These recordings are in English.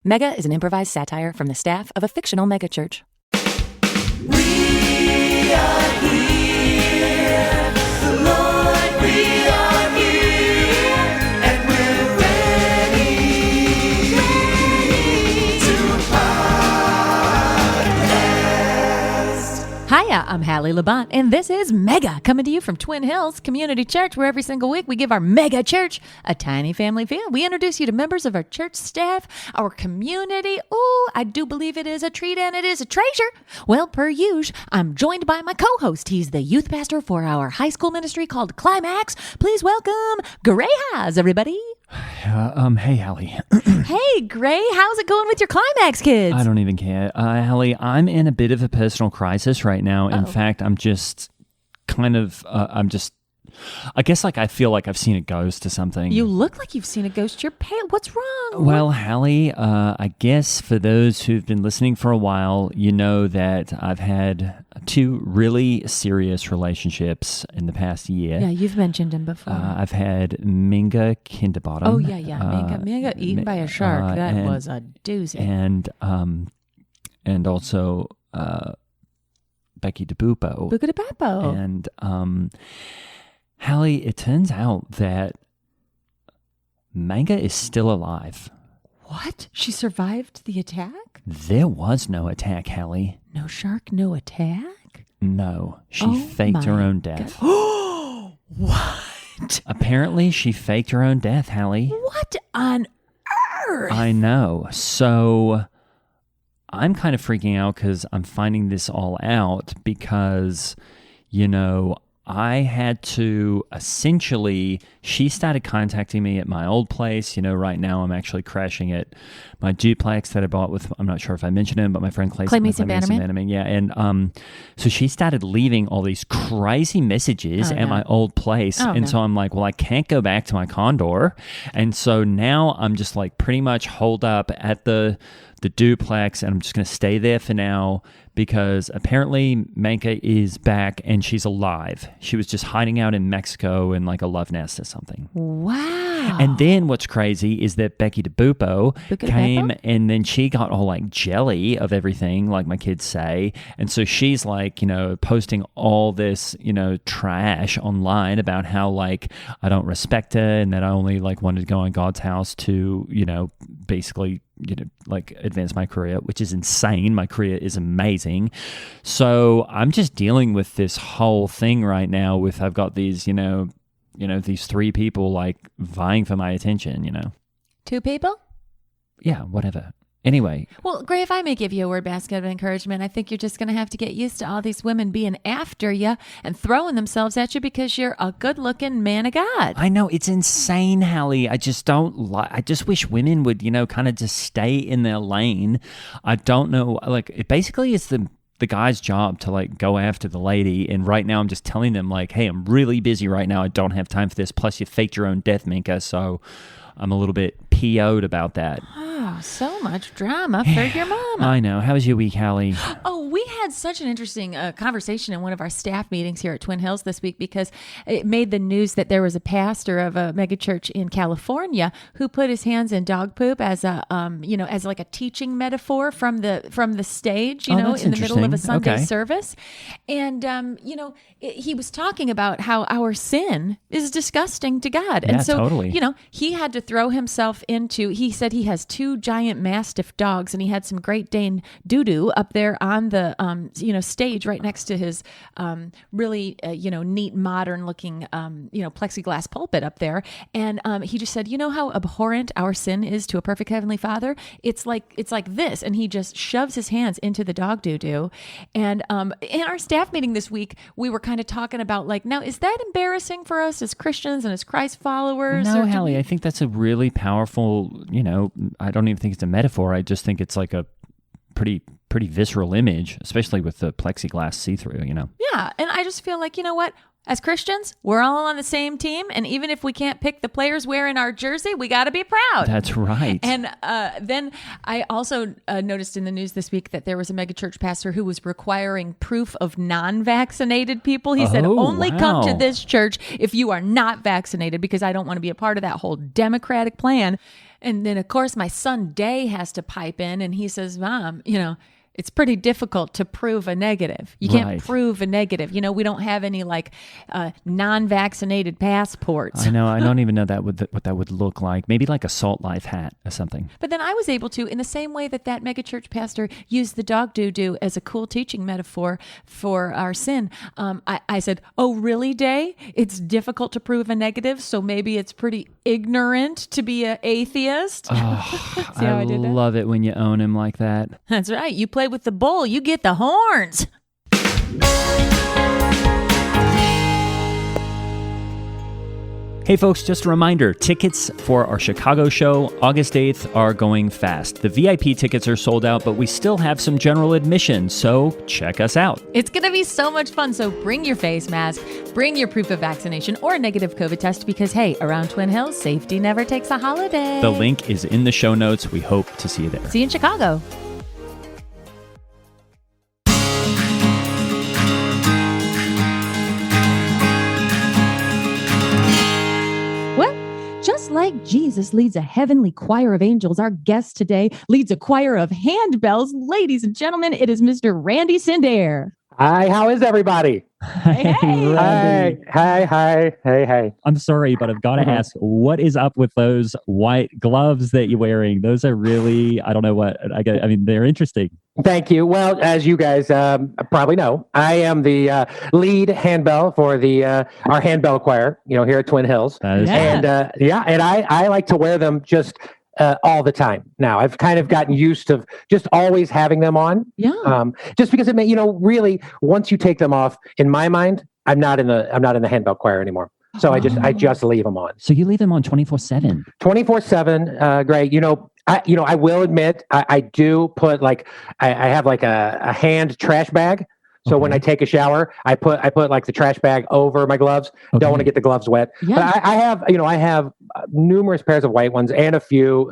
Mega is an improvised satire from the staff of a fictional megachurch. We are here, the Lord, we are here, and we're ready to podcast. Hiya, I'm Hallie Labont, and this is Mega, coming to you from Twin Hills Community Church, where every single week we give our mega church a tiny family feel. We introduce you to members of our church staff, our community. Ooh, I do believe it is a treat and it is a treasure. Well, per usual, I'm joined by my co-host. He's the youth pastor for our high school ministry called Climax. Please welcome Gray Haas, everybody. Hey, Hallie. Hey, Gray, how's it going with your Climax kids? I don't even care. Hallie, I'm in a bit of a personal crisis right now. In fact, I'm just I guess I feel like I've seen a ghost or something. You look like you've seen a ghost. You're pale. What's wrong? Well, Hallie, I guess for those who've been listening for a while, you know that I've had 2 really serious relationships in the past year. Yeah, you've mentioned him before. I've had Minga Kinderbottom. Oh, yeah. Minga eaten by a shark. That was a doozy. And also Becky DeBupo. Buca de Papo. And Hallie, it turns out that Manga is still alive. What? She survived the attack? There was no attack, Hallie. No shark, no attack? No. She faked her own death. Oh, what? Apparently, she faked her own death, Hallie. What on earth? I know. So I'm kind of freaking out because I'm finding this all out because, I had to essentially, she started contacting me at my old place. Right now I'm actually crashing at my duplex that I bought with, I'm not sure if I mentioned him, but my friend Clay Mason Bannerman. Yeah. And so she started leaving all these crazy messages at my old place. So I'm like, well, I can't go back to my condo. And so now I'm just like pretty much holed up at the duplex, and I'm just going to stay there for now because apparently Manka is back and she's alive. She was just hiding out in Mexico in like a love nest or something. Wow. And then what's crazy is that Becky DeBupo came and then she got all like jelly of everything, like my kids say. And so she's like, posting all this, trash online about how like I don't respect her and that I only like wanted to go on God's house to, basically like advance my career, which is insane. My career is amazing. So I'm just dealing with this whole thing right now with, I've got these, these 3 people like vying for my attention, 2 people? Yeah, whatever. Anyway. Well, Gray, if I may give you a word basket of encouragement, I think you're just going to have to get used to all these women being after you and throwing themselves at you because you're a good-looking man of God. I know. It's insane, Hallie. I just don't I just wish women would, kind of just stay in their lane. I don't know. Like, it basically is the guy's job to like go after the lady. And right now I'm just telling them like, hey, I'm really busy right now. I don't have time for this. Plus you faked your own death, Minka. So I'm a little bit PO'd about that. Oh, so much drama for your mama. I know. How was your week, Hallie? Oh, we had such an interesting conversation in one of our staff meetings here at Twin Hills this week because it made the news that there was a pastor of a megachurch in California who put his hands in dog poop as a, as like a teaching metaphor from the stage, in the middle of a Sunday service. And, he was talking about how our sin is disgusting to God. Yeah, and so, totally. He had to throw himself into, he said he has 2 giant Mastiff dogs and he had some Great Dane doo-doo up there on the, stage right next to his really, neat, modern looking, plexiglass pulpit up there. And he just said, how abhorrent our sin is to a perfect Heavenly Father? It's like this. And he just shoves his hands into the dog doo-doo. And in our staff meeting this week, we were kind of talking about like, now, is that embarrassing for us as Christians and as Christ followers? No, Hallie, I think that's a really powerful, I don't even think it's a metaphor. I just think it's like a pretty visceral image, especially with the plexiglass see-through, Yeah, and I just feel like, you know what? As Christians, we're all on the same team, and even if we can't pick the players wearing our jersey, we got to be proud. That's right. And then I also noticed in the news this week that there was a megachurch pastor who was requiring proof of non-vaccinated people. He said, only come to this church if you are not vaccinated, because I don't want to be a part of that whole Democratic plan. And then, of course, my son Day has to pipe in, and he says, Mom, it's pretty difficult to prove a negative. You can't prove a negative. We don't have any non-vaccinated passports. I know. I don't even know what that would look like. Maybe like a Salt Life hat or something. But then I was able to, in the same way that megachurch pastor used the dog doo-doo as a cool teaching metaphor for our sin. I said, oh, really, Day? It's difficult to prove a negative, so maybe it's pretty ignorant to be an atheist? Oh, See how I did that? love it when you own him like that. That's right. You play with the bull, you get the horns. Hey folks, just a reminder, tickets for our Chicago show, August 8th, are going fast. The VIP tickets are sold out, but we still have some general admission, so check us out. It's going to be so much fun, so bring your face mask, bring your proof of vaccination or a negative COVID test, because hey, around Twin Hills, safety never takes a holiday. The link is in the show notes. We hope to see you there. See you in Chicago. Just like Jesus leads a heavenly choir of angels, our guest today leads a choir of handbells. Ladies and gentlemen, it is Mr. Randy Sindare. Hi, how is everybody? Hey. Hey. I'm sorry, but I've got to ask, what is up with those white gloves that you're wearing? Those are really, I don't know what, I mean, they're interesting. Thank you. Well, as you guys probably know, I am the lead handbell for our handbell choir, here at Twin Hills. That is And I like to wear them just all the time. Now I've kind of gotten used to just always having them on. Yeah. Just because it may, really, once you take them off, in my mind, I'm not in the handbell choir anymore. So I just leave them on. So you leave them on 24/7. 24/7. Great. I will admit, I do put I have a hand trash bag. So when I take a shower, I put like the trash bag over my gloves. Okay. Don't want to get the gloves wet. Yeah. But I have numerous pairs of white ones and a few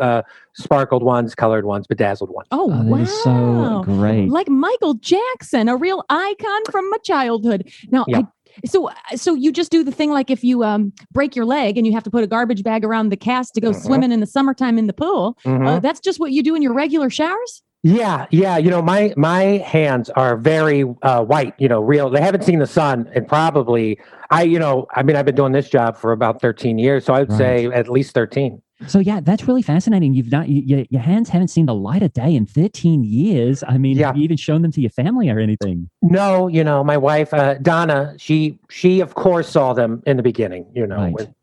sparkled ones, colored ones, bedazzled ones. Oh, That wow. is so great. Like Michael Jackson, a real icon from my childhood. Now, Yeah. So you just do the thing like if you break your leg and you have to put a garbage bag around the cast to go swimming in the summertime in the pool. That's just what you do in your regular showers? Yeah. My hands are very white, real. They haven't seen the sun and probably I've been doing this job for about 13 years. So I would say at least 13. So yeah, that's really fascinating. You've not your hands haven't seen the light of day in 13 years. I mean, have you even shown them to your family or anything? No, my wife, Donna, she of course saw them in the beginning,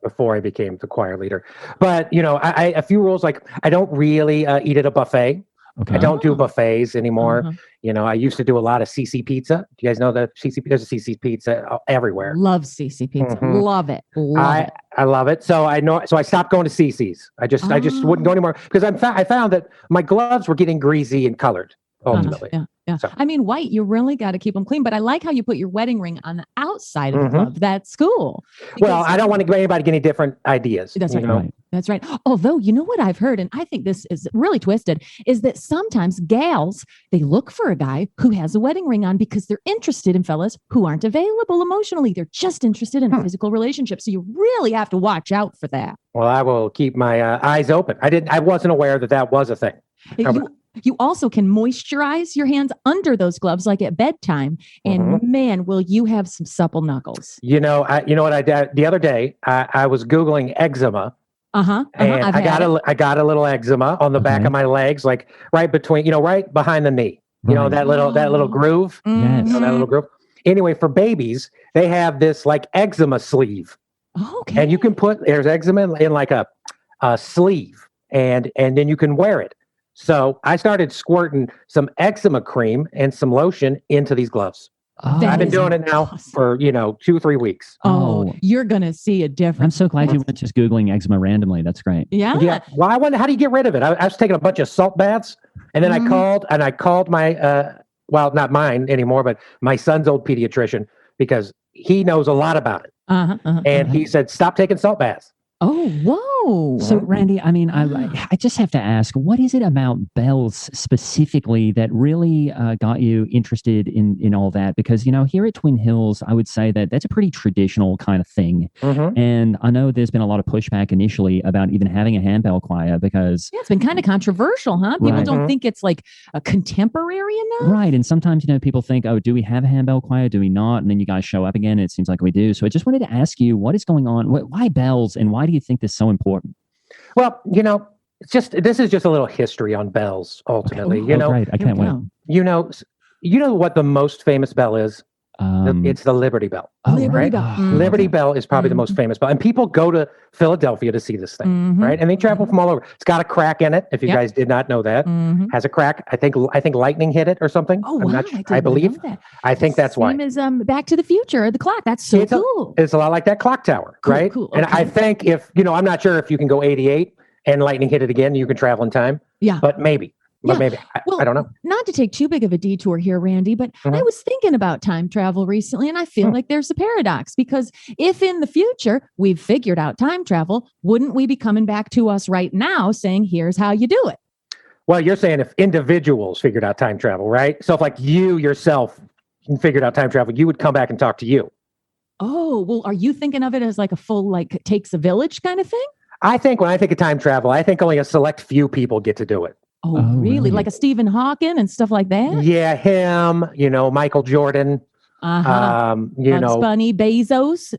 before I became the choir leader. But, I a few rules, like I don't really eat at a buffet. Okay. I don't do buffets anymore. I used to do a lot of CC pizza. Do you guys know the CC? There's a CC pizza everywhere. Love CC pizza. Love it. I love it. So I stopped going to CC's. I just wouldn't go anymore because I found that my gloves were getting greasy and colored ultimately. Yeah. So. I mean, white, you really got to keep them clean. But I like how you put your wedding ring on the outside of the glove. That's cool. Well, I don't want anybody to get any different ideas. That's right. That's right. Although, you know what I've heard, and I think this is really twisted, is that sometimes gals, they look for a guy who has a wedding ring on because they're interested in fellas who aren't available emotionally. They're just interested in a physical relationship. So you really have to watch out for that. Well, I will keep my eyes open. I wasn't aware that was a thing. You also can moisturize your hands under those gloves, like at bedtime. And man, will you have some supple knuckles. You know what I did the other day? I was Googling eczema. And I got a little eczema on the back of my legs, like right between, right behind the knee. That little groove. Yes. That little groove. Anyway, for babies, they have this like eczema sleeve. Okay. And you can there's eczema in like a sleeve, and then you can wear it. So I started squirting some eczema cream and some lotion into these gloves. I've been doing it now for 2 or 3 weeks. Oh, you're gonna see a difference. I'm so glad you weren't just Googling eczema randomly. That's great. Yeah. Well, I wonder, how do you get rid of it? I was taking a bunch of salt baths, and then I called my well, not mine anymore, but my son's old pediatrician, because he knows a lot about it. And he said, stop taking salt baths. Oh, whoa. So, Randy, I mean, I just have to ask, what is it about bells specifically that really got you interested in all that? Because, you know, here at Twin Hills, I would say that that's a pretty traditional kind of thing. And I know there's been a lot of pushback initially about even having a handbell choir because... Yeah, it's been kind of controversial, huh? People don't think it's like a contemporary enough. Right. And sometimes, you know, people think, oh, do we have a handbell choir? Do we not? And then you guys show up again. And it seems like we do. So I just wanted to ask you, what is going on? Why bells? And why do you think this is so important? Well, you know, this is just a little history on bells, ultimately. Okay. You know, right. I can't wait. You know what the most famous bell is? It's the Liberty Bell. Liberty Bell. Liberty Bell is probably the most famous bell. And people go to Philadelphia to see this thing, right? And they travel from all over. It's got a crack in it, if you guys did not know that. Has a crack. I think lightning hit it or something. Oh, I'm wow. not sure. I believe. I think that's why. Same as Back to the Future, the clock. That's so cool. It's a lot like that clock tower, right? Cool. And I think if, you know, I'm not sure if you can go 88 and lightning hit it again, you can travel in time. Yeah. But maybe. But maybe. I don't know. Not to take too big of a detour here, Randy, but I was thinking about time travel recently, and I feel like there's a paradox because if in the future we've figured out time travel, wouldn't we be coming back to us right now saying, here's how you do it? Well, you're saying if individuals figured out time travel, right? So if like you yourself figured out time travel, you would come back and talk to you. Oh, well, are you thinking of it as like a full, like, takes a village kind of thing? I think when I think of time travel, I think only a select few people get to do it. Oh, really? Like a Stephen Hawking and stuff like that? Yeah, him, you know, Michael Jordan, you know, Bunny, Bezos.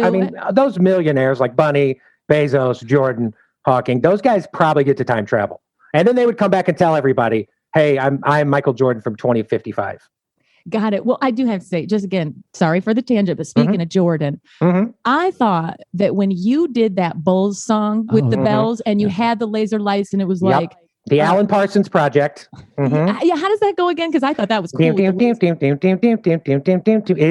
I mean, those millionaires like Bunny, Bezos, Jordan, Hawking, those guys probably get to time travel. And then they would come back and tell everybody, hey, I'm Michael Jordan from 2055. Got it. Well, I do have to say, just again, sorry for the tangent, but speaking of Jordan, I thought that when you did that Bulls song with the bells and you had the laser lights and it was like... The Alan Parsons Project. Yeah, how does that go again? Because I thought that was cool. It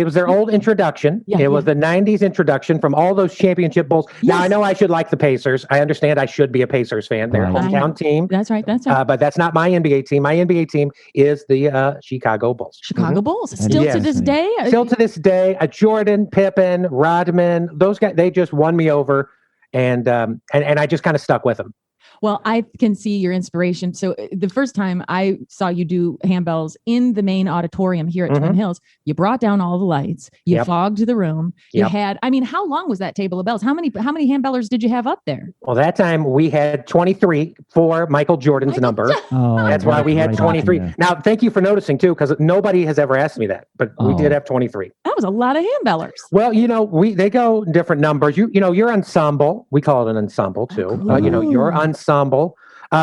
was their old introduction. It was the 90s introduction from all those championship Bulls. Now, I know I should like the Pacers. I understand I should be a Pacers fan. They're a hometown team. That's right. But that's not my NBA team. My NBA team is the Chicago Bulls. Chicago Bulls. Still to this day? Still to this day. Jordan, Pippen, Rodman, those guys, they just won me over. And I just kind of stuck with them. Well, I can see your inspiration. So the first time I saw you do handbells in the main auditorium here at Twin Hills, you brought down all the lights, you fogged the room. You had, I mean, how long was that table of bells? How many handbellers did you have up there? Well, that time we had 23 for Michael Jordan's number. That's why we had 23. Now, thank you for noticing too, because nobody has ever asked me that, but we did have 23. That was a lot of handbellers. Well, you know, they go different numbers. You know, your ensemble, we call it an ensemble too. You know, your ensemble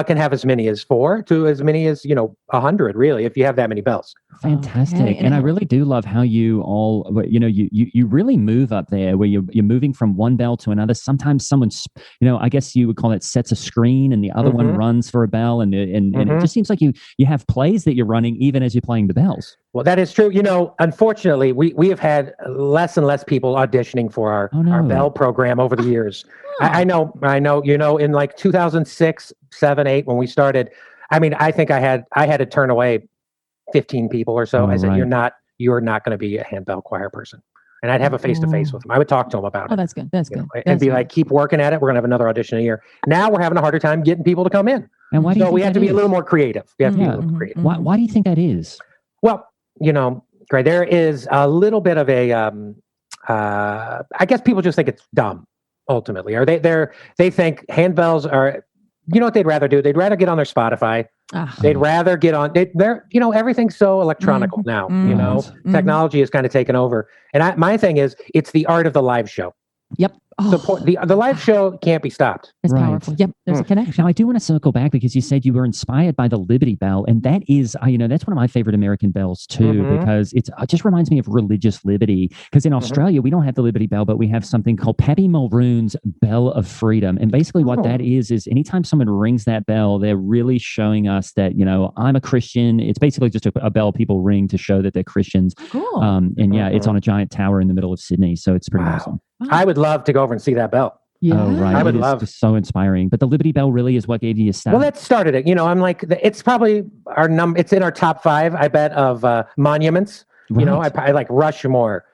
can have as many as 4 to as many as, 100, really, if you have that many bells. Fantastic. Okay. And I really do love how you all, you really move up there where you're moving from one bell to another. Sometimes someone's, I guess you would call it sets a screen and the other one runs for a bell. And it just seems like you have plays that you're running even as you're playing the bells. Well, that is true. Unfortunately, we have had less and less people auditioning for our bell program over the years. I know, in like 2006, 7, 8, when we started, I mean, I think I had to turn away 15 people or so. I said, you're not going to be a handbell choir person. And I'd have a face-to-face with them. I would talk to them about it. Oh, that's good. That's good. And be like, keep working at it. We're going to have another audition a year. Now we're having a harder time getting people to come in. And why do you think we have to be a little more creative. We have to be a little more creative. Why do you think that is? Well, Greg, there is a little bit of a, I guess people just think it's dumb, ultimately. Or they think handbells are, what they'd rather do? They'd rather get on their Spotify. They'd rather get on, everything's so electronical now, technology has kind of taken over. And my thing is, it's the art of the live show. Yep. Support the live show can't be stopped. It's powerful. Yep. There's a connection. Now, I do want to circle back because you said you were inspired by the Liberty Bell. And that is, that's one of my favorite American bells too, because it just reminds me of religious liberty. Because in Australia, we don't have the Liberty Bell, but we have something called Pappy Mulroon's Bell of Freedom. And basically what that is anytime someone rings that bell, they're really showing us that, I'm a Christian. It's basically just a bell people ring to show that they're Christians. Cool. It's on a giant tower in the middle of Sydney. So it's pretty awesome. I would love to go over and see that bell. Yeah. Oh, right. I would love. It's so inspiring. But the Liberty Bell really is what gave you a start. Well, that started it. I'm like, it's probably it's in our top 5, I bet, of monuments. Right. I like Rushmore,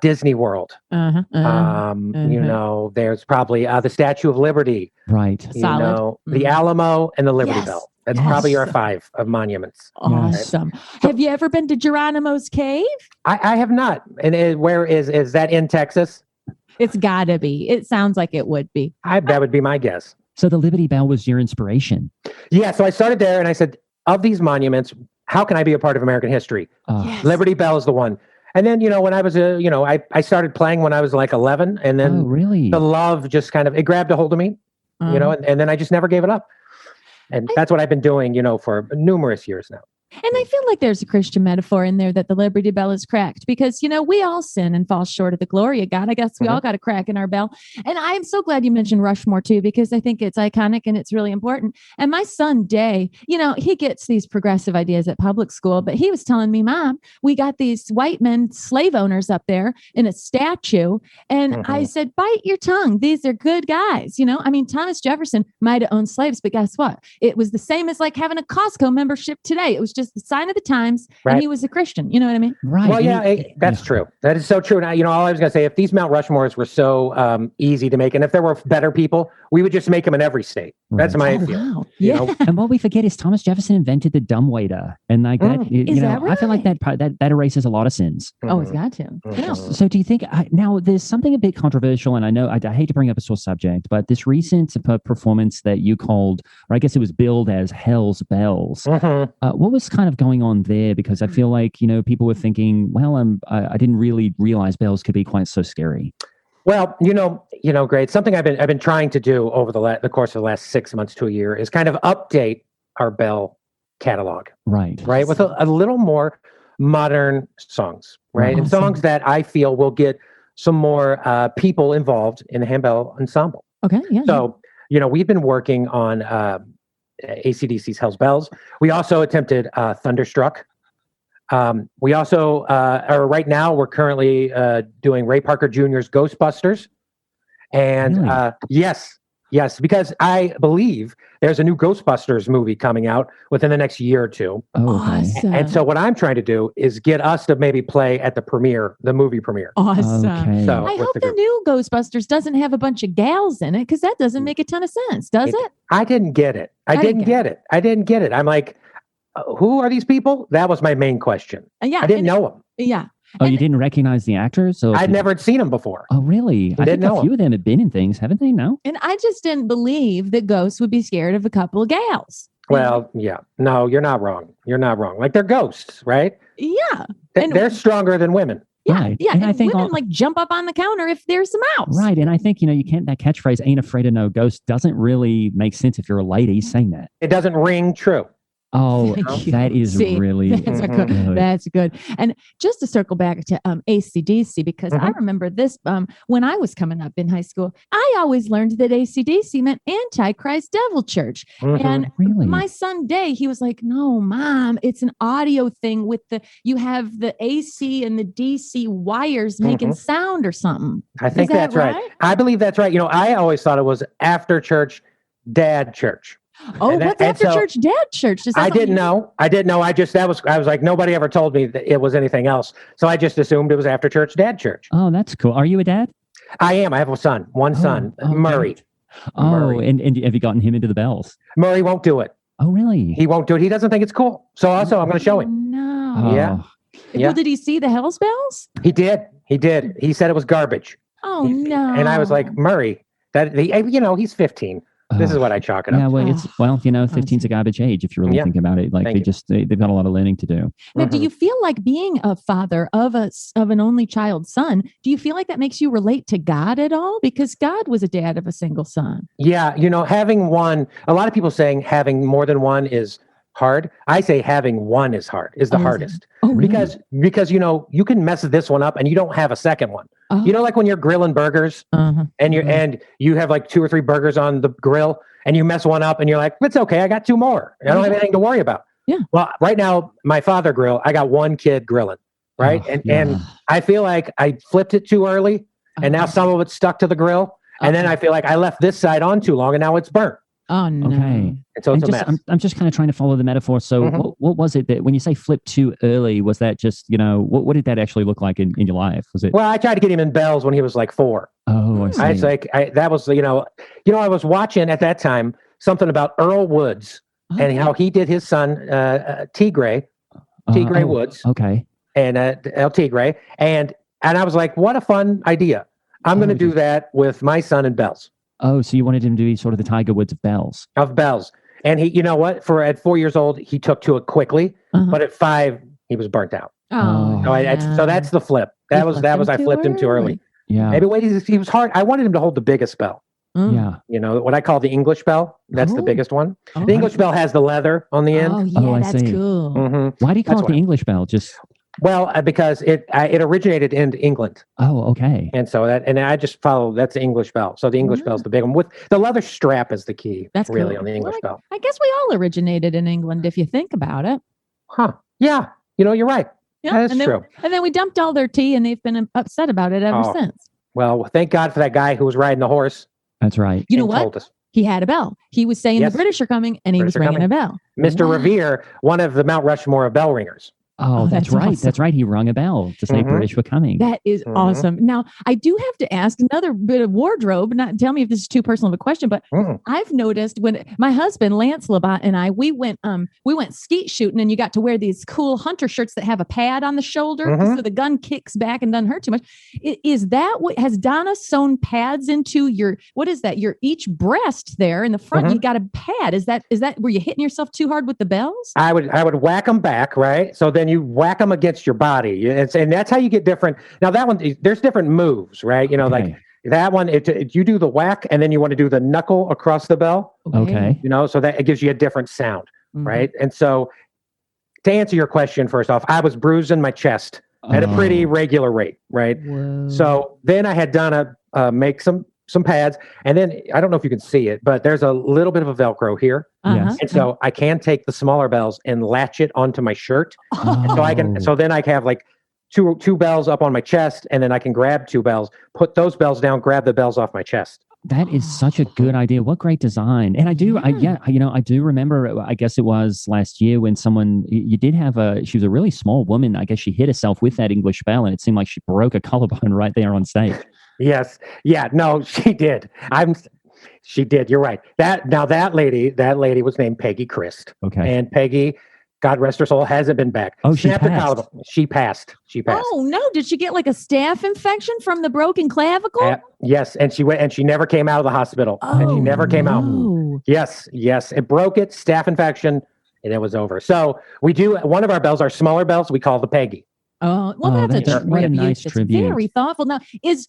Disney World. You know, there's probably the Statue of Liberty. Right. You Solid. know, the Alamo and the Liberty Yes. Bell. That's Yes. probably our 5 of monuments. Awesome. Have you ever been to Geronimo's Cave? I have not. And where is that in Texas? It's gotta be. It sounds like it would be. That would be my guess. So the Liberty Bell was your inspiration. Yeah. So I started there and I said, of these monuments, how can I be a part of American history? Yes. Liberty Bell is the one. And then, when I was I started playing when I was like 11, and then Oh, really? the love just it grabbed a hold of me, and then I just never gave it up. And that's what I've been doing, for numerous years now. And I feel like there's a Christian metaphor in there that the Liberty Bell is cracked because, we all sin and fall short of the glory of God. I guess we all got a crack in our bell. And I'm so glad you mentioned Rushmore too, because I think it's iconic and it's really important. And my son, Day, he gets these progressive ideas at public school, but he was telling me, Mom, we got these white men, slave owners up there in a statue. And I said, bite your tongue. These are good guys. Thomas Jefferson might have owned slaves, but guess what? It was the same as like having a Costco membership today. It was just the sign of the times, and he was a Christian. You know what I mean? Right. Well, yeah, that's true. That is so true. Now, all I was going to say, if these Mount Rushmores were so easy to make, and if there were better people, we would just make them in every state. That's my feeling. Wow. Yeah. And what we forget is Thomas Jefferson invented the dumbwaiter, and like that, I feel like that erases a lot of sins. Oh, it's got to. Yeah. So do you think now there's something a bit controversial, and I know I hate to bring up a sore subject, but this recent performance that you called, or I guess it was billed as Hell's Bells, what was kind of going on there? Because I feel like, people were thinking, well, I didn't really realize bells could be quite so scary. Well, great. Something I've been trying to do over the course of the last 6 months to a year is kind of update our bell catalog. Right. With a little more modern songs, right? And songs that I feel will get some more people involved in the handbell ensemble. Okay. Yeah. So, we've been working on AC/DC's Hell's Bells. We also attempted Thunderstruck. We also right now we're currently doing Ray Parker Jr.'s Ghostbusters. And Really? Yes, because I believe there's a new Ghostbusters movie coming out within the next year or two. Oh, okay. Awesome. And so what I'm trying to do is get us to maybe play at the movie premiere. Awesome. Okay. So I with hope the the group. new Ghostbusters doesn't have a bunch of gals in it because that doesn't make a ton of sense, does it? I didn't get it. I didn't get it. I'm like, who are these people? That was my main question. Yeah. I didn't know them. Yeah. Oh, you didn't recognize the actors? Or I'd never seen them before. Oh, really? I think know a few of them have been in things, haven't they? No? And I just didn't believe that ghosts would be scared of a couple of gals. Well, yeah. No, you're not wrong. Like they're ghosts, right? Yeah. They're stronger than women. Yeah. Right. Yeah. And And I think women like jump up on the counter if there's a mouse. Right. And I think, that catchphrase, ain't afraid of no ghost, doesn't really make sense if you're a lady saying that. It doesn't ring true. Oh, Thank you. that is See, really that's good. That's good. And just to circle back to AC/DC, because I remember this when I was coming up in high school, I always learned that AC/DC meant Antichrist Devil Church. And Really? my son Day, he was like, no, Mom, it's an audio thing with you have the AC and the DC wires making sound or something. I think Is that that's right. I believe that's right. I always thought it was after church, dad church. Oh, And that- what's and after so church, dad church? Does that I something didn't know. I was like, nobody ever told me that it was anything else. So I just assumed it was after church, dad church. Oh, that's cool. Are you a dad? I am. I have one son, Murray. great. Oh, and have you gotten him into the bells? Murray won't do it. Oh, really? He won't do it. He doesn't think it's cool. So also I'm going to show him. No. Oh, Yeah. Well, did he see the Hell's Bells? He did. He said it was garbage. Oh, no. And I was like, Murray, he's 15. This is what I chalk it Yeah, up. well, 15's a garbage age if you really Yeah. think about it. Like Thank you. they've got a lot of learning to do. Now, do you feel like being a father of an only child son, do you feel like that makes you relate to God at all? Because God was a dad of a single son. Yeah, having one, a lot of people saying having more than one is hard. I say having one is hard, is the Oh, is it? hardest. Oh, really? Because you can mess this one up and you don't have a second one. Oh. Like when you're grilling burgers Uh-huh. and you have like 2 or 3 burgers on the grill and you mess one up and you're like, it's okay, I got 2 more. I don't have anything to worry about. Yeah. Well, right now, my father grill, I got 1 kid grilling, right? Oh, and I feel like I flipped it too early and now some of it's stuck to the grill. And then I feel like I left this side on too long and now it's burnt. Oh no. Okay. And so it's a mess. I'm just kind of trying to follow the metaphor. So what was it that when you say flip too early, was that just, what did that actually look like in your life? Was it? Well, I tried to get him in bells when he was like 4. Oh, I see. I was like, that was, I was watching at that time something about Earl Woods and how he did his son, Tigray Woods. Okay. And El Tigre. And I was like, what a fun idea. I'm going to do that with my son in bells. Oh, so you wanted him to be sort of the Tiger Woods of bells. Of bells. And he, you know what? At 4 years old, he took to it quickly. But at 5, he was burnt out. Oh, So that's the flip. I flipped him too early. Yeah. Maybe he was hard. I wanted him to hold the biggest bell. Yeah. What I call the English bell. That's the biggest one. The English bell has the leather on the end. Oh, yeah, I that's see. cool. Mm-hmm. Why do you call it the English bell? Just Well, because it originated in England. Oh, okay. And so I just follow, that's the English bell. So the English bell is the big one with the leather strap is the key. That's really cool. on the English bell. I guess we all originated in England if you think about it. Huh. Yeah. You're right. Yeah, That's true. And then we dumped all their tea and they've been upset about it ever since. Well, thank God for that guy who was riding the horse. That's right. You know and what? told us. He had a bell. He was saying the British are coming and he was ringing a bell. Mr. Revere, one of the Mount Rushmore of bell ringers. Oh, that's right. awesome. That's right. He rung a bell to say British were coming. That is awesome. Now, I do have to ask another bit of wardrobe. Not tell me if this is too personal of a question, but I've noticed when my husband Lance Labat and I we went skeet shooting, and you got to wear these cool hunter shirts that have a pad on the shoulder so the gun kicks back and doesn't hurt too much. Is that what has Donna sewn pads into your? What is that? Your each breast there in the front. You got a pad. Is that were you hitting yourself too hard with the bells? I would whack them back, right? So then you whack them against your body, and that's how you get different. Now that one, there's different moves, right? Like that one, you do the whack, and then you want to do the knuckle across the bell. Okay. So that it gives you a different sound, right? And so, to answer your question, first off, I was bruising my chest at a pretty regular rate, right? Whoa. So then I had Donna make some pads, and then I don't know if you can see it, but there's a little bit of a Velcro here. Yes. And so I can take the smaller bells and latch it onto my shirt. And so then I can have like two bells up on my chest, and then I can grab 2 bells, put those bells down, grab the bells off my chest. That is such a good idea. What great design. And I do remember, I guess it was last year when you did have she was a really small woman. I guess she hit herself with that English bell, and it seemed like she broke a collarbone right there on stage. Yes. Yeah. No, she did. She did. You're right. That lady was named Peggy Christ. Okay. And Peggy, God rest her soul, hasn't been back. Oh, she Snapped her passed. collarbone. She passed. Oh no! Did she get like a staph infection from the broken clavicle? Yes. And she went, and she never came out of the hospital. And she never came out. Yes. It broke it, staph infection, and it was over. So we do one of our bells, our smaller bells, we call the Peggy. Oh, well, that's a what a nice It's tribute. very thoughtful. Now, is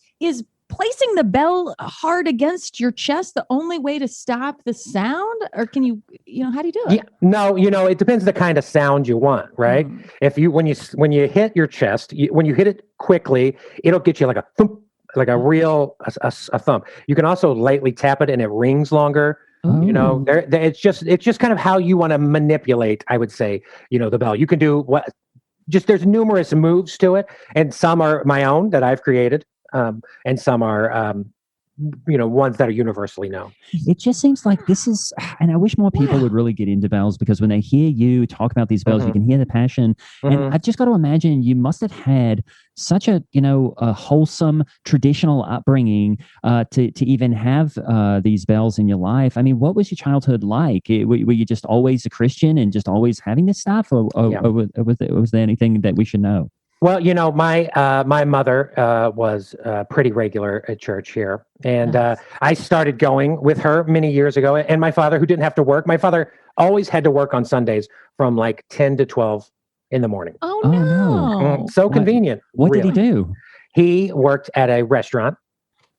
placing the bell hard against your chest the only way to stop the sound, or can you how do you do it? Yeah, no, it depends the kind of sound you want, right? If when you hit your chest, when you hit it quickly, it'll get you like a thump, like a real a thump. You can also lightly tap it, and it rings longer. It's just kind of how you want to manipulate, I would say, the bell. You can do there's numerous moves to it, and some are my own that I've created, and some are ones that are universally known. It just seems like this is, and I wish more people would really get into bells, because when they hear you talk about these bells, you can hear the passion. And I've just got to imagine you must have had such a wholesome traditional upbringing to even have these bells in your life. I mean, what was your childhood like? Were you just always a Christian and just always having this stuff, or was there anything that we should know? Well, my mother was pretty regular at church here, and I started going with her many years ago. And my father, who didn't have to work, my father always had to work on Sundays from like 10 to 12 in the morning. Oh no! So convenient. What did he do? He worked at a restaurant.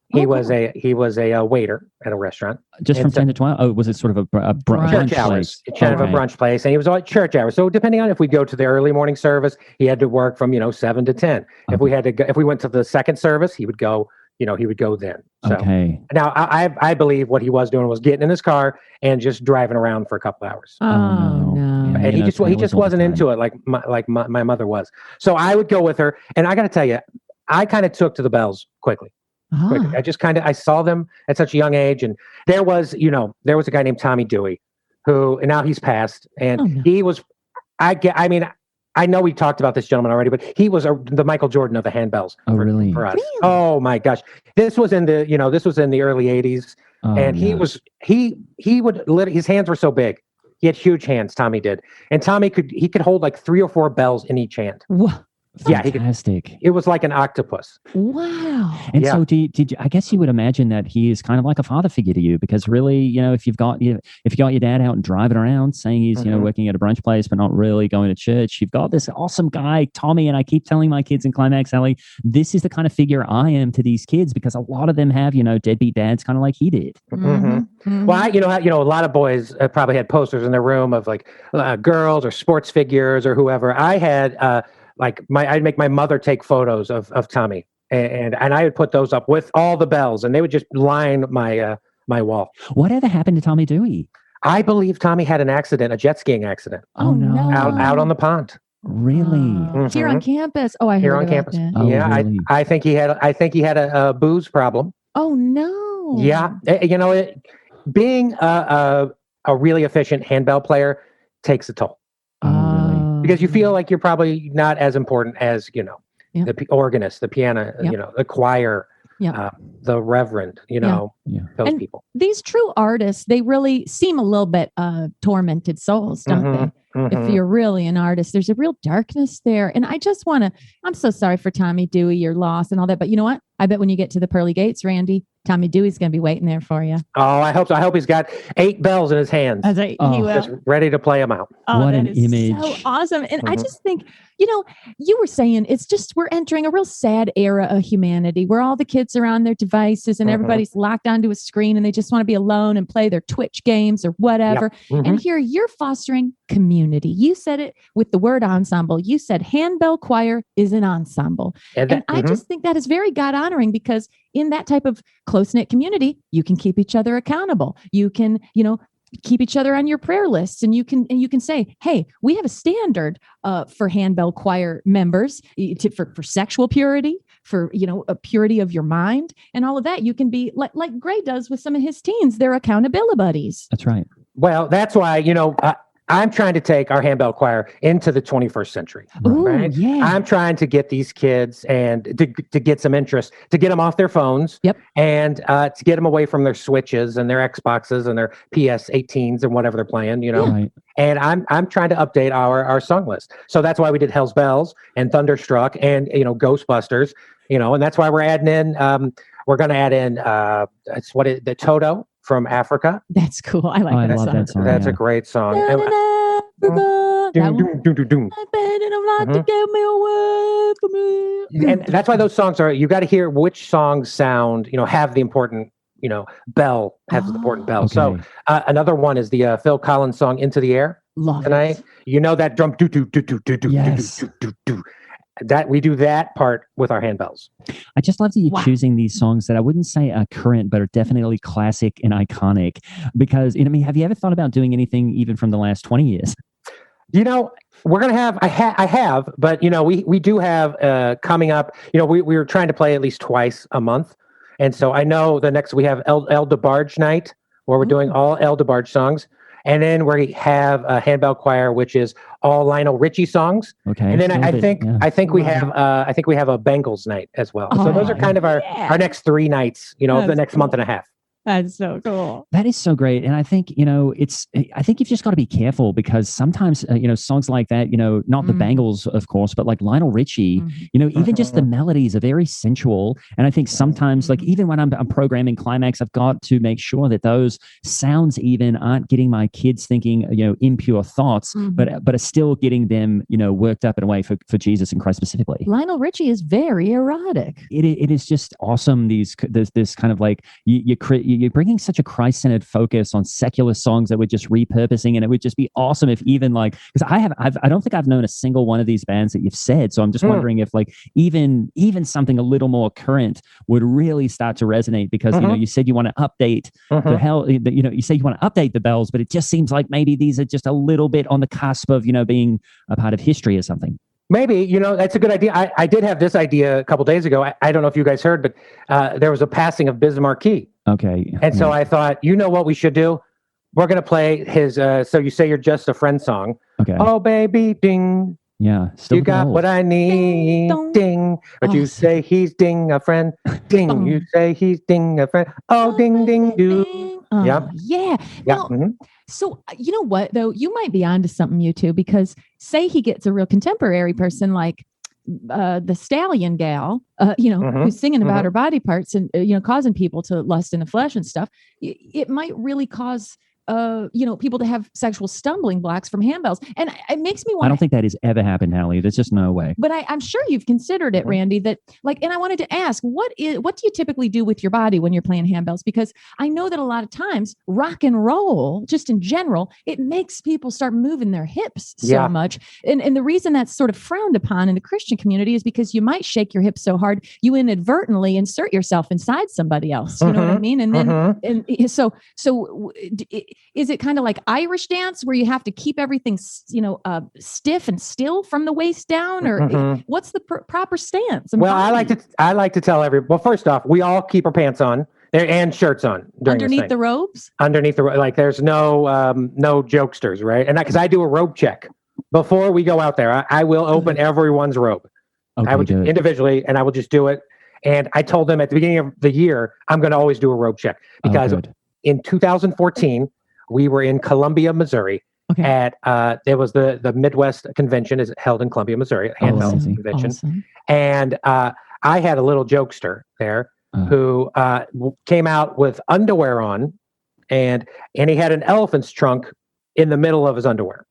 He was a waiter at a restaurant. Just from 10 to 12? Oh, was it sort of a brunch church hours? It's kind of a brunch place, and he was all at church hours. So depending on if we go to the early morning service, he had to work from 7 to 10. If we had to go, if we went to the second service, he would go. He would go then. So now I believe what he was doing was getting in his car and just driving around for a couple hours. Oh no! And he just wasn't into it like my mother was. So I would go with her, and I got to tell you, I kind of took to the bells quickly. quick. I saw them at such a young age, and there was a guy named Tommy Dewey, and now he's passed, and he was, I know we talked about this gentleman already, but he was the Michael Jordan of the handbells. Really? For us. Really? Oh my gosh. This was in the early 80s. And his hands were so big. He had huge hands, Tommy did. And Tommy could hold like 3 or 4 bells in each hand. Whoa. Yeah, fantastic. It was like an octopus. Wow. And so, did you? I guess you would imagine that he is kind of like a father figure to you, because really, if you got your dad out and driving around saying he's working at a brunch place but not really going to church, you've got this awesome guy, Tommy. And I keep telling my kids in Climax Alley, this is the kind of figure I am to these kids, because a lot of them have deadbeat dads, kind of like he did. Well, a lot of boys probably had posters in their room of like girls or sports figures or whoever. I had. I'd make my mother take photos of Tommy, and I would put those up with all the bells, and they would just line my wall. Whatever happened to Tommy Dewey? I believe Tommy had a jet skiing accident. Oh no! Out on the pond. Really? Here on campus? Oh, I heard here on about campus. that. Oh, Yeah, really? I think he had a booze problem. Oh no! Yeah, being a really efficient handbell player takes a toll. Because you feel like you're probably not as important as, the organist, the piano, the choir, the reverend, those people. These true artists, they really seem a little bit tormented souls, don't they? If you're really an artist, there's a real darkness there. And I'm so sorry for Tommy Dewey, your loss and all that. But you know what? I bet when you get to the pearly gates, Randy, Tommy Dewey's going to be waiting there for you. Oh, I hope so. I hope he's got 8 bells in his hands. That's right. He will. Just ready to play them out. Oh, what an that is image. so awesome. And I just think, you were saying we're entering a real sad era of humanity where all the kids are on their devices and everybody's locked onto a screen and they just want to be alone and play their Twitch games or whatever. And here you're fostering community. You said it with the word ensemble. You said handbell choir is an ensemble. And I just think that is very God honoring, because in that type of close-knit community, you can keep each other accountable. You can, keep each other on your prayer lists, and you can say, hey, we have a standard for handbell choir members for sexual purity, for a purity of your mind, and all of that. You can be like Gray does with some of his teens. They're accountability buddies. That's right. Well, that's why I'm trying to take our handbell choir into the 21st century. Ooh, right? yeah. I'm trying to get these kids and to get some interest, to get them off their phones, and to get them away from their Switches and their Xboxes and their PS18s and whatever they're playing, Right. And I'm trying to update our song list. So that's why we did Hell's Bells and Thunderstruck and Ghostbusters, and that's why we're adding in. We're going to add in the Toto from Africa. That's cool. I like that love song. that song. That's a great song. I bet I'm not to get me away from me. And that's why those songs you got to hear which songs sound, have the important, bell, has the important bell. Okay. So another one is the Phil Collins song Into the Air. Love tonight. it. That drum, do, do, do, do, do, do, Yes. do, do, do, do. That we do that part with our handbells. I just love that you're choosing these songs that I wouldn't say are current, but are definitely classic and iconic. Because, have you ever thought about doing anything even from the last 20 years? We're going to have, I have, but, we do have coming up, we were trying to play at least twice a month. And so I know we have El DeBarge night, where we're doing all El DeBarge songs. And then we have a handbell choir, which is all Lionel Richie songs. Okay. And then I think we have a Bengals night as well. So those are kind of our next 3 nights, of the next month and a half. That's so cool. That is so great. And I think, I think you've just got to be careful, because sometimes, songs like that, not the Bangles, of course, but like Lionel Richie, even just the melodies are very sensual. And I think sometimes, like, even when I'm programming Climax, I've got to make sure that those sounds even aren't getting my kids thinking, impure thoughts, but are still getting them, worked up in a way for Jesus and Christ specifically. Lionel Richie is very erotic. It is just awesome. This kind of like, you're bringing such a Christ-centered focus on secular songs that we're just repurposing, and it would just be awesome if even because I don't think I've known a single one of these bands that you've said, so I'm just wondering if even something a little more current would really start to resonate, because you said you want to update you say you want to update the bells, but it just seems like maybe these are just a little bit on the cusp of being a part of history or something. Maybe, that's a good idea. I did have this idea a couple days ago. I don't know if you guys heard, but there was a passing of Biz Markie. Okay. And so I thought, what we should do? We're going to play his So You Say You're Just a Friend song. Okay. Oh, baby, ding. Yeah. Still You got what I need, Ding, ding. But you Awesome. say he's ding a friend, ding. You say he's ding a friend. Oh, ding, ding, do. Oh, Yep. Yeah. Yeah. Now, mhm. so you know what though? You might be onto something, you two, because say he gets a real contemporary person like the Stallion gal, Mhm, who's singing about mhm. her body parts and causing people to lust in the flesh and stuff. It might really cause people to have sexual stumbling blocks from handbells, and it makes me want. I don't think that has ever happened, Hallie. There's just no way. But I'm sure you've considered it, Randy, that and I wanted to ask, what do you typically do with your body when you're playing handbells? Because I know that a lot of times rock and roll, just in general, it makes people start moving their hips so Yeah. much. And the reason that's sort of frowned upon in the Christian community is because you might shake your hips so hard, you inadvertently insert yourself inside somebody else. You know what I mean? And then, Mhm. so is it kind of like Irish dance where you have to keep everything, stiff and still from the waist down, or Mhm. what's the proper stance? Well, I like to tell everybody. Well, first off, we all keep our pants on there and shirts on during this underneath thing. the robes. Underneath there's no jokesters, right? And because I do a robe check before we go out there, I will open everyone's robe. Okay, I would good. individually, and I will just do it. And I told them at the beginning of the year, I'm going to always do a robe check because good. in 2014 we were in Columbia, Missouri. Okay. At there was the Midwest Convention is held in Columbia, Missouri, handbell amazing. convention, Awesome. and I had a little jokester there who came out with underwear on, and he had an elephant's trunk in the middle of his underwear.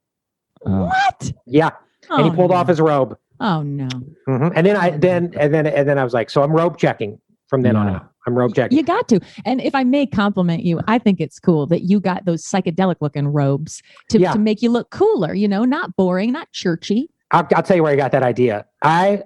What? Yeah, and he pulled off his robe. Oh no! Mhm. And then I was like, so I'm robe checking from then on Yeah. out. I'm robe checking. You got to. And if I may compliment you, I think it's cool that you got those psychedelic looking robes to make you look cooler, not boring, not churchy. I'll tell you where I got that idea. I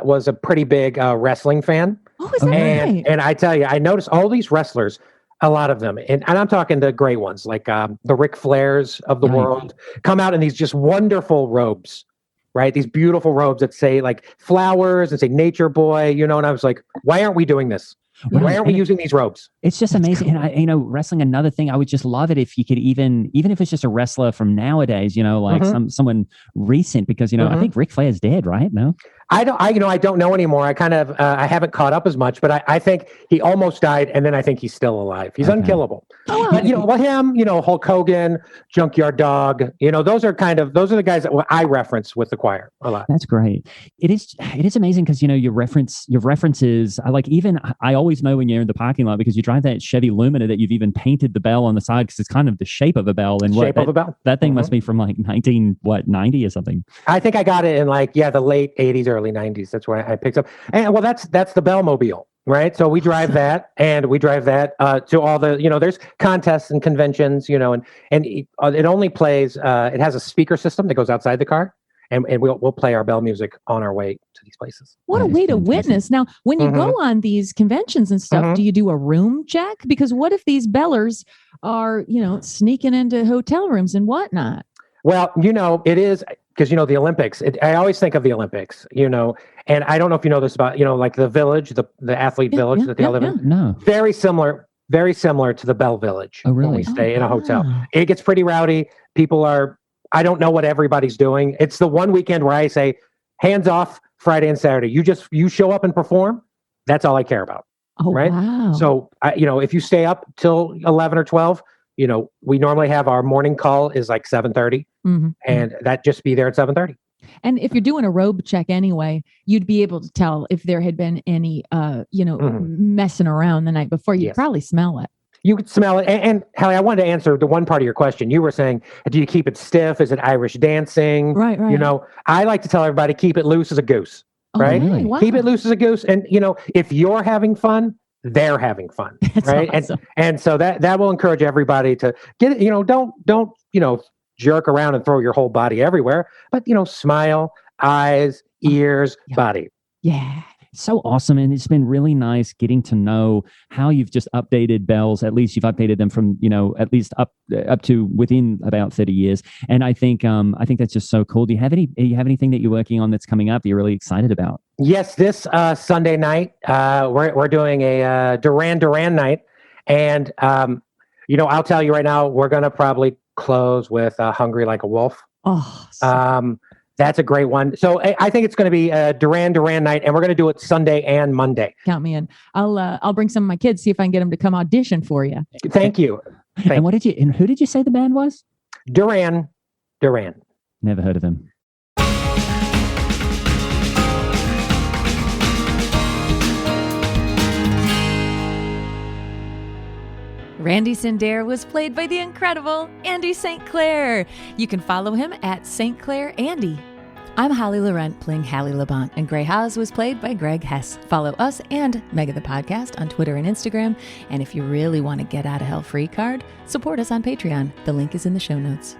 was a pretty big wrestling fan. Oh, is that right? And I tell you, I noticed all these wrestlers, a lot of them, and I'm talking the great ones, like the Ric Flairs of the Right. world, come out in these just wonderful robes, right? These beautiful robes that say like flowers and say nature boy, and I was like, why aren't we doing this? Why aren't we using these robes? It's just amazing. cool. And wrestling, another thing, I would just love it if you could even if it's just a wrestler from nowadays, like someone recent, because, I think Ric Flair's dead, right? No? I don't know anymore. I kind of, I haven't caught up as much, but I think he almost died. And then I think he's still alive. He's unkillable. Oh, But, him, Hulk Hogan, Junkyard Dog, those are the guys that I reference with the choir a lot. That's great. It is amazing because, your references are like, even I always know when you're in the parking lot because you drive that Chevy Lumina that you've even painted the bell on the side because it's kind of the shape of a bell. And that thing must be from like 90 or something. I think I got it in the late 80s, early 90s. That's where I picked up. And that's the Bellmobile, right? So we drive that, and we drive that to all the, there's contests and conventions, and it only plays, it has a speaker system that goes outside the car, and we'll play our bell music on our way to these places. What a way to witness. Now, when you go on these conventions and stuff, do you do a room check? Because what if these bellers are, sneaking into hotel rooms and whatnot? Well, it is because, the Olympics, I always think of the Olympics, and I don't know if you know this about, like the village, the athlete village that they all live in. No. Very similar to the Bell Village. Oh, really? When we stay in a hotel. wow. It gets pretty rowdy. People I don't know what everybody's doing. It's the one weekend where I say, hands off Friday and Saturday. You show up and perform. That's all I care about. Oh, right? wow. So, if you stay up till 11 or 12, we normally have our morning call is like 7:30, and that just be there at 7:30. And if you're doing a robe check anyway, you'd be able to tell if there had been any, messing around the night before. You'd probably smell it. You could smell it. And Hallie, I wanted to answer the one part of your question. You were saying, do you keep it stiff? Is it Irish dancing? Right. I like to tell everybody, keep it loose as a goose, right? really? Wow. Keep it loose as a goose. And, if you're having fun, they're having fun, That's right? awesome. And so that will encourage everybody to get it, don't jerk around and throw your whole body everywhere, but, smile, eyes, ears, body. Yeah. so awesome. And it's been really nice getting to know how you've just updated bells. At least you've updated them from, at least up to within about 30 years. And I think that's just so cool. Do you have anything that you're working on that's coming up that you're really excited about? Yes, this Sunday night, we're doing a Duran Duran night. And, I'll tell you right now, we're going to probably close with Hungry Like a Wolf. Oh, that's a great one. So I think it's going to be a Duran Duran night, and we're going to do it Sunday and Monday. count me in. I'll bring some of my kids, see if I can get them to come audition for you. Thank you. And who did you say the band was? Duran Duran. Never heard of them. Randy Sindare was played by the incredible Andy St. Clair. You can follow him at St. Clair Andy. I'm Holly Laurent playing Hallie Labont, and Gray Haas was played by Greg Hess. Follow us and Mega the Podcast on Twitter and Instagram. And if you really want to get out of hell free card, support us on Patreon. The link is in the show notes.